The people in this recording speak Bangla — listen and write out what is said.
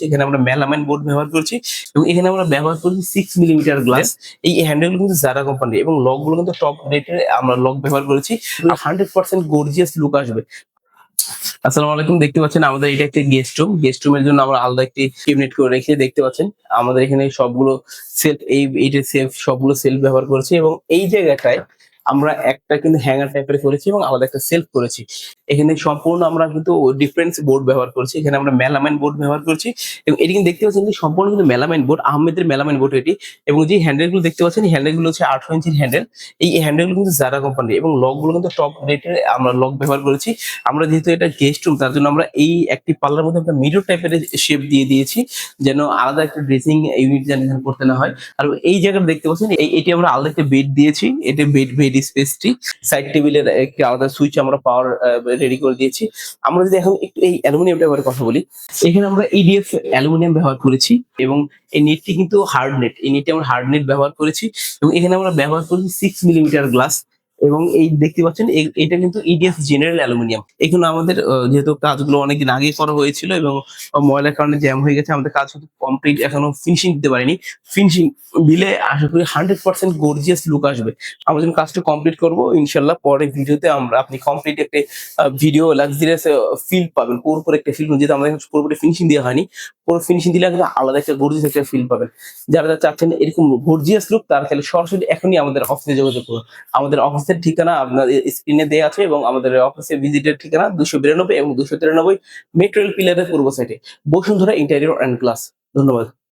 এখানে আমরা মেলামাইন বোর্ড ব্যবহার করছি এবং এখানে আমরা ব্যবহার করছি 6 মিলিমিটার গ্লাস। এই হ্যান্ডেল গুলো কিন্তু জারা কোম্পানি এবং লক গুলো কিন্তু টপ রেটের আমরা লক ব্যবহার করেছি। 100% গর্জিয়াস লুক আসবে। আসসালামু আলাইকুম, দেখতে পাচ্ছেন আমাদের এটা একটা গেস্ট রুম। গেস্ট রুমের জন্য আমরা আলাদা একটি ক্যাবিনেট করে রেখে দেখতে পাচ্ছেন আমাদের এখানে সবগুলো সেলফ এইটা সেলফ সবগুলো সেলফ ব্যবহার করেছি এবং এই জায়গাটায় আমরা একটা কিন্তু হ্যাঙ্গার টাইপের করেছি এবং আলাদা একটা সেলফ করেছি। এখানে সম্পূর্ণ আমরা কিন্তু ডিফারেন্স বোর্ড ব্যবহার করছি। এখানে আমরা মেলামাইন বোর্ড ব্যবহার করছি এবং এটি কিন্তু দেখতে পাচ্ছেন যে সম্পূর্ণ কিন্তু মেলামাইন বোর্ড, আহমেদের মেলামাইন বোর্ড এটি। এবং যে হ্যান্ডেল গুলো দেখতে পাচ্ছেন এই হ্যান্ডেল গুলো হচ্ছে 18 ইঞ্চির হ্যান্ডেল। এই হ্যান্ডেল গুলো কিন্তু জারা কোম্পানি এবং লক গুলো কিন্তু টপ রেটের আমরা লক ব্যবহার করেছি। আমরা যেহেতু এটা গেস্ট রুম তার জন্য আমরা এই একটি পাল্লার মধ্যে একটা মিরর টাইপের শেপ দিয়ে দিয়েছি যেন আলাদা একটা ড্রেসিং ইউনিট যেন এখানে করতে না হয়। আর এই জায়গাটা দেখতে পাচ্ছেন এটি আমরা আলাদা একটা বেড দিয়েছি। এটা বেড স্পেসটি সাইড টেবিলের একটি আলাদা সুইচ আমরা পাওয়ার রেডি করে দিয়েছি। আমরা যদি এখন একটু এই অ্যালুমিনিয়াম ব্যবহারের কথা বলি, এখানে আমরা ইডিএফ অ্যালুমিনিয়াম ব্যবহার করেছি এবং এই নেটটি কিন্তু হার্ড নেট। এই নেটটি আমরা হার্ড নেট ব্যবহার করেছি এবং এখানে আমরা ব্যবহার করেছি 6 মিলিমিটার গ্লাস এবং এই দেখতে পাচ্ছেন এটা কিন্তু ইডিএফ জেনারেল অ্যালুমিনিয়াম। এখানে আমাদের যেহেতু কাজগুলো অনেকদিন আগে করা হয়েছিল এবং ময়লার কারণে জ্যাম হয়ে গেছে, আমাদের কাজ শুধু কমপ্লিট এখনো ফিনিশিং দিতে পারিনি। ফিনিশিং দিলে আশা করি 100% গর্জিয়াস লুক আসবে। আমরা যখন কাজটা কমপ্লিট করবো ইনশাল্লাহ পরের ভিডিওতে আপনি কমপ্লিট একটা ভিডিও লাক্সারিয়াস ফিল পাবেন, পুরোপুরি একটা ফিল। যেহেতু আমাদের পুরোপুরি ফিনিশিং দেওয়া হয়নি, পুরো ফিনিশিং দিলে কিন্তু আলাদা একটা গর্জিয়াস একটা ফিল পাবেন। যারা চাচ্ছেন এরকম গর্জিয়াস লুক তারা তাহলে সরাসরি এখনই আমাদের অফিসে যোগাযোগ করুন। আমাদের অফিসের ঠিকানা আপনার স্ক্রিনে দেওয়া আছে এবং আমাদের অফিসের ভিজিটের ঠিকানা 292 এবং 293 মেট্রো রেল পিলারের পূর্ব সাইডে, বসুন্ধরা ইন্টেরিয়র অ্যান্ড গ্লাস। ধন্যবাদ।